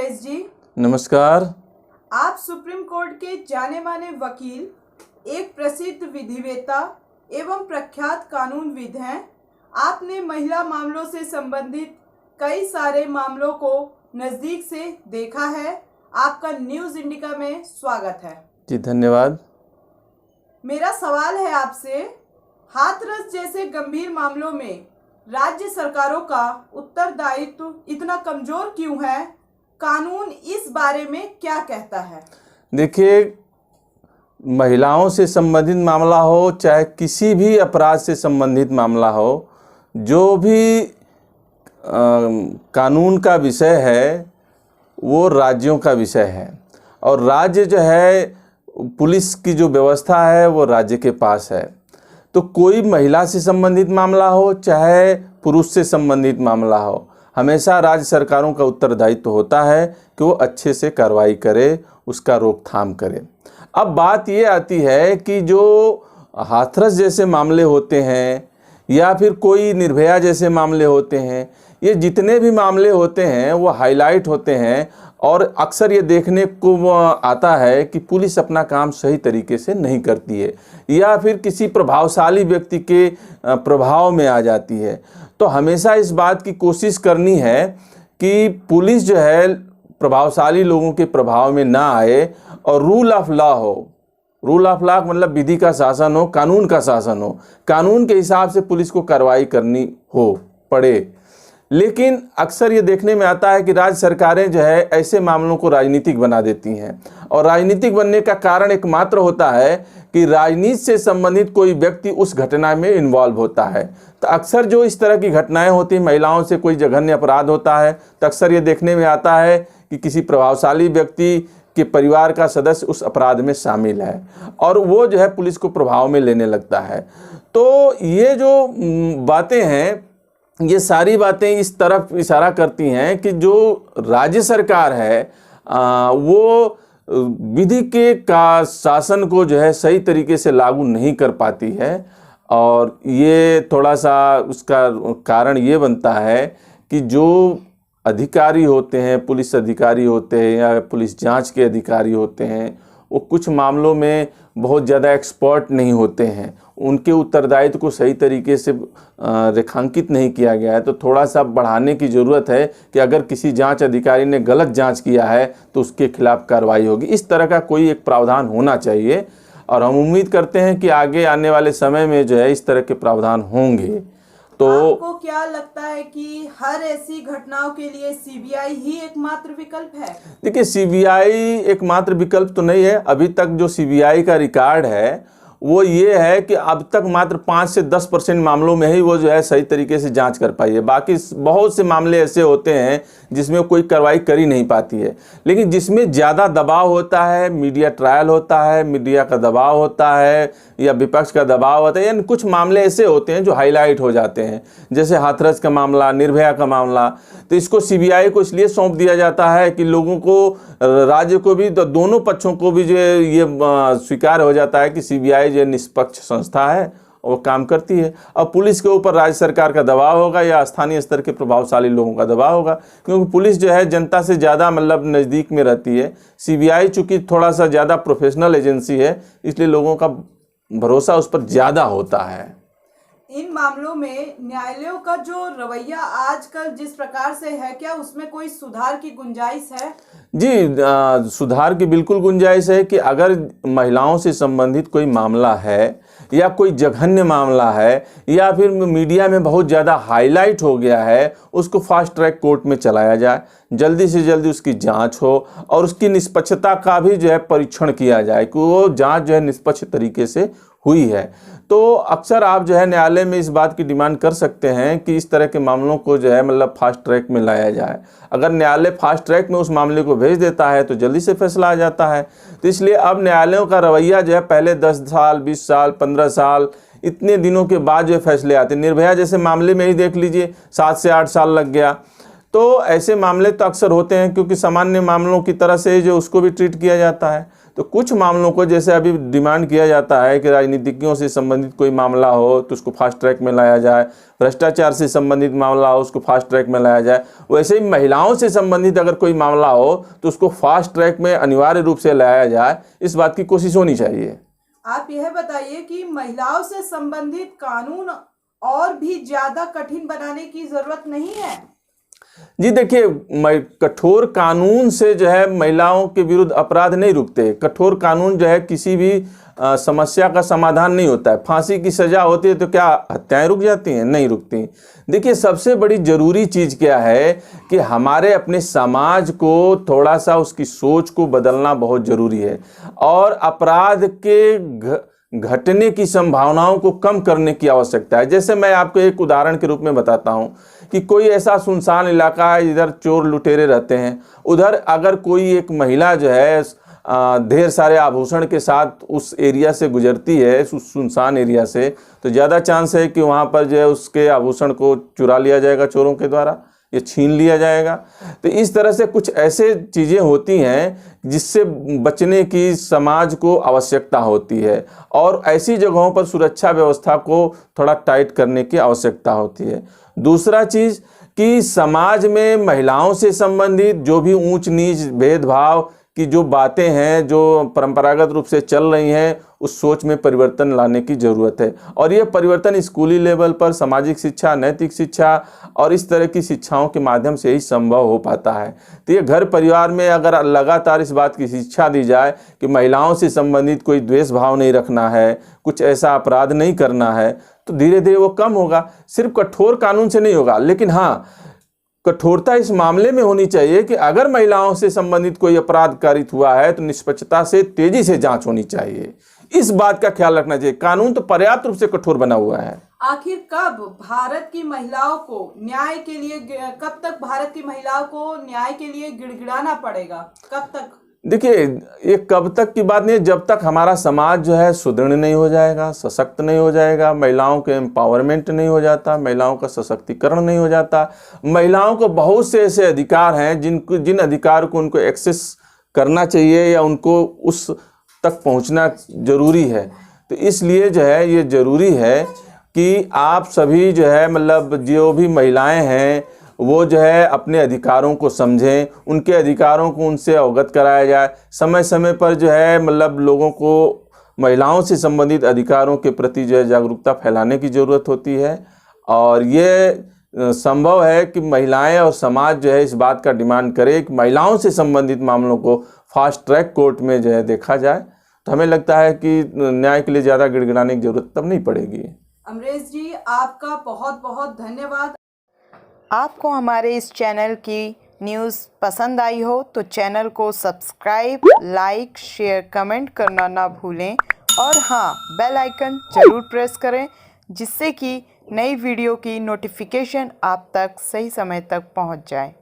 नरेश जी। नमस्कार। आप supreme court के जाने माने वकील, एक प्रसिद्ध विधिवेता एवं प्रख्यात कानूनविद हैं। आपने महिला मामलों से संबंधित कई सारे मामलों को नज़दीक से देखा है। आपका न्यूज़ इंडिका में स्वागत है। जी धन्यवाद। मेरा सवाल है आपसे, हाथरस जैसे गंभीर मामलों में राज्य सरकारों का उत्तरदायित्व इतना कमजोर क्यों है? कानून इस बारे में क्या कहता है? देखिए, महिलाओं से संबंधित मामला हो चाहे किसी भी अपराध से संबंधित मामला हो, जो भी कानून का विषय है वो राज्यों का विषय है और राज्य जो है, पुलिस की जो व्यवस्था है वो राज्य के पास है। तो कोई महिला से संबंधित मामला हो चाहे पुरुष से संबंधित मामला हो, हमेशा राज्य सरकारों का उत्तरदायित्व होता है कि वो अच्छे से कार्रवाई करे, उसका रोकथाम करे। अब बात ये आती है कि जो हाथरस जैसे मामले होते हैं या फिर कोई निर्भया जैसे मामले होते हैं, ये जितने भी मामले होते हैं वो हाईलाइट होते हैं और अक्सर ये देखने को आता है कि पुलिस अपना काम सही तरीके से नहीं करती है या फिर किसी प्रभावशाली व्यक्ति के प्रभाव में आ जाती है। तो हमेशा इस बात की कोशिश करनी है कि पुलिस जो है प्रभावशाली लोगों के प्रभाव में ना आए और रूल ऑफ लॉ हो। रूल ऑफ लॉ मतलब विधि का शासन हो, कानून का शासन हो, कानून के हिसाब से पुलिस को कार्रवाई करनी हो पड़े। लेकिन अक्सर ये देखने में आता है कि राज्य सरकारें जो है ऐसे मामलों को राजनीतिक बना देती हैं और राजनीतिक बनने का कारण एकमात्र होता है कि राजनीति से संबंधित कोई व्यक्ति उस घटना में इन्वॉल्व होता है। तो अक्सर जो इस तरह की घटनाएं होती हैं, महिलाओं से कोई जघन्य अपराध होता है, तो अक्सर ये देखने में आता है कि किसी प्रभावशाली व्यक्ति के परिवार का सदस्य उस अपराध में शामिल है और वो जो है पुलिस को प्रभाव में लेने लगता है। तो ये जो बातें हैं, ये सारी बातें इस तरफ इशारा करती हैं कि जो राज्य सरकार है वो विधि के का शासन को जो है सही तरीके से लागू नहीं कर पाती है और ये थोड़ा सा उसका कारण ये बनता है कि जो अधिकारी होते हैं, पुलिस अधिकारी होते हैं या पुलिस जांच के अधिकारी होते हैं, वो कुछ मामलों में बहुत ज़्यादा एक्सपर्ट नहीं होते हैं, उनके उत्तरदायित्व को सही तरीके से रेखांकित नहीं किया गया है। तो थोड़ा सा बढ़ाने की ज़रूरत है कि अगर किसी जांच अधिकारी ने गलत जांच किया है तो उसके खिलाफ कार्रवाई होगी। इस तरह का कोई एक प्रावधान होना चाहिए और हम उम्मीद करते हैं कि आगे आने वाले समय में जो है इस तरह के प्रावधान होंगे। तो आपको क्या लगता है कि हर ऐसी घटनाओं के लिए सीबीआई ही एकमात्र विकल्प है? देखिए, सीबीआई एकमात्र विकल्प तो नहीं है। अभी तक जो सीबीआई का रिकॉर्ड है वो ये है कि अब तक मात्र 5 से 10% मामलों में ही वो जो है सही तरीके से जांच कर पाई है। बाकी बहुत से मामले ऐसे होते हैं जिसमें कोई कार्रवाई कर ही नहीं पाती है। लेकिन जिसमें ज़्यादा दबाव होता है, मीडिया ट्रायल होता है, मीडिया का दबाव होता है या विपक्ष का दबाव होता है, यानी कुछ मामले ऐसे होते हैं जो हाईलाइट हो जाते हैं, जैसे हाथरस का मामला, निर्भया का मामला। तो इसको सीबीआई को इसलिए सौंप दिया जाता है कि लोगों को, राज्य को भी, दोनों पक्षों को भी जो ये स्वीकार हो जाता है कि सीबीआई जो निष्पक्ष संस्था है वो काम करती है। अब पुलिस के ऊपर राज्य सरकार का दबाव होगा या स्थानीय स्तर के प्रभावशाली लोगों का दबाव होगा, क्योंकि पुलिस जो है जनता से ज़्यादा मतलब नज़दीक में रहती है। सीबीआई चूँकि थोड़ा सा ज़्यादा प्रोफेशनल एजेंसी है, इसलिए लोगों का भरोसा उस पर ज़्यादा होता है। इन मामलों में न्यायालयों का जो रवैया आजकल जिस प्रकार से है, क्या उसमें कोई सुधार की गुंजाइश है? जी, सुधार की बिल्कुल गुंजाइश है कि अगर महिलाओं से संबंधित कोई मामला है या कोई जघन्य मामला है या फिर मीडिया में बहुत ज़्यादा हाईलाइट हो गया है, उसको फास्ट ट्रैक कोर्ट में चलाया जाए, जल्दी से जल्दी उसकी जांच हो और उसकी निष्पक्षता का भी जो है परीक्षण किया जाए कि वो जांच जो है निष्पक्ष तरीके से हुई है। तो अक्सर आप जो है न्यायालय में इस बात की डिमांड कर सकते हैं कि इस तरह के मामलों को जो है मतलब फास्ट ट्रैक में लाया जाए। अगर न्यायालय फास्ट ट्रैक में उस मामले को भेज देता है तो जल्दी से फैसला आ जाता है। तो इसलिए अब न्यायालयों का रवैया जो है, पहले 10 साल, 20 साल, 15 साल, इतने दिनों के बाद जो फैसले आते हैं। निर्भया जैसे मामले में ही देख लीजिए, 7 से 8 साल लग गया। तो ऐसे मामले तो अक्सर होते हैं क्योंकि सामान्य मामलों की तरह से जो उसको भी ट्रीट किया जाता है। तो कुछ मामलों को जैसे अभी डिमांड किया जाता है कि राजनीतिज्ञों से संबंधित कोई मामला हो तो उसको फास्ट ट्रैक में लाया जाए, भ्रष्टाचार से संबंधित मामला हो उसको फास्ट ट्रैक में लाया जाए, वैसे ही महिलाओं से संबंधित अगर कोई मामला हो तो उसको फास्ट ट्रैक में अनिवार्य रूप से लाया जाए, इस बात की कोशिश होनी चाहिए। आप यह बताइए कि महिलाओं से संबंधित कानून और भी ज्यादा कठिन बनाने की जरूरत नहीं है? जी देखिए, कठोर कानून से जो है महिलाओं के विरुद्ध अपराध नहीं रुकते। कठोर कानून जो है किसी भी समस्या का समाधान नहीं होता है। फांसी की सजा होती है तो क्या हत्याएं रुक जाती हैं? नहीं रुकती। देखिए, सबसे बड़ी जरूरी चीज़ क्या है कि हमारे अपने समाज को थोड़ा सा उसकी सोच को बदलना बहुत ज़रूरी है और अपराध के घटने की संभावनाओं को कम करने की आवश्यकता है। जैसे मैं आपको एक उदाहरण के रूप में बताता हूं कि कोई ऐसा सुनसान इलाका है इधर चोर लुटेरे रहते हैं, उधर अगर कोई एक महिला जो है ढेर सारे आभूषण के साथ उस एरिया से गुजरती है, उस सुनसान एरिया से, तो ज़्यादा चांस है कि वहाँ पर जो है उसके आभूषण को चुरा लिया जाएगा चोरों के द्वारा, ये छीन लिया जाएगा। तो इस तरह से कुछ ऐसे चीज़ें होती हैं जिससे बचने की समाज को आवश्यकता होती है और ऐसी जगहों पर सुरक्षा व्यवस्था को थोड़ा टाइट करने की आवश्यकता होती है। दूसरा चीज़ कि समाज में महिलाओं से संबंधित जो भी ऊंच नीच भेदभाव की जो बातें हैं, जो परंपरागत रूप से चल रही हैं, उस सोच में परिवर्तन लाने की ज़रूरत है और ये परिवर्तन स्कूली लेवल पर सामाजिक शिक्षा, नैतिक शिक्षा और इस तरह की शिक्षाओं के माध्यम से ही संभव हो पाता है। तो ये घर परिवार में अगर लगातार इस बात की शिक्षा दी जाए कि महिलाओं से संबंधित कोई द्वेष भाव नहीं रखना है, कुछ ऐसा अपराध नहीं करना है, तो धीरे धीरे वो कम होगा। सिर्फ कठोर कानून से नहीं होगा, लेकिन हाँ, कठोरता इस मामले में होनी चाहिए कि अगर महिलाओं से संबंधित कोई अपराध कारित हुआ है तो निष्पक्षता से तेजी से जांच होनी चाहिए। इस बात का ख्याल रखना चाहिए। कानून तो पर्याप्त रूप से कठोर बना हुआ है। आखिर कब भारत की महिलाओं को न्याय के लिए, कब तक भारत की महिलाओं को न्याय के लिए गिड़गिड़ाना पड़ेगा? कब तक? देखिए, ये कब तक की बात नहीं है, जब तक हमारा समाज जो है सुदृढ़ नहीं हो जाएगा, सशक्त नहीं हो जाएगा, महिलाओं के एम्पावरमेंट नहीं हो जाता, महिलाओं का सशक्तिकरण नहीं हो जाता। महिलाओं को बहुत से ऐसे अधिकार हैं जिन अधिकार को उनको एक्सेस करना चाहिए या उनको उस तक पहुंचना जरूरी है। तो इसलिए जो है ये ज़रूरी है कि आप सभी जो है मतलब जो भी महिलाएं हैं वो जो है अपने अधिकारों को समझें, उनके अधिकारों को उनसे अवगत कराया जाए। समय समय पर जो है मतलब लोगों को महिलाओं से संबंधित अधिकारों के प्रति जो है जागरूकता फैलाने की ज़रूरत होती है और ये संभव है कि महिलाएं और समाज जो है इस बात का डिमांड करे कि महिलाओं से संबंधित मामलों को फास्ट ट्रैक कोर्ट में जो है देखा जाए। तो हमें लगता है कि न्याय के लिए ज़्यादा गिड़गिड़ाने की जरूरत तब नहीं पड़ेगी। अमरेश जी, आपका बहुत बहुत धन्यवाद। आपको हमारे इस चैनल की न्यूज़ पसंद आई हो तो चैनल को सब्सक्राइब, लाइक, शेयर, कमेंट करना ना भूलें और हाँ, बेल आइकन ज़रूर प्रेस करें जिससे कि नई वीडियो की नोटिफिकेशन आप तक सही समय तक पहुंच जाए।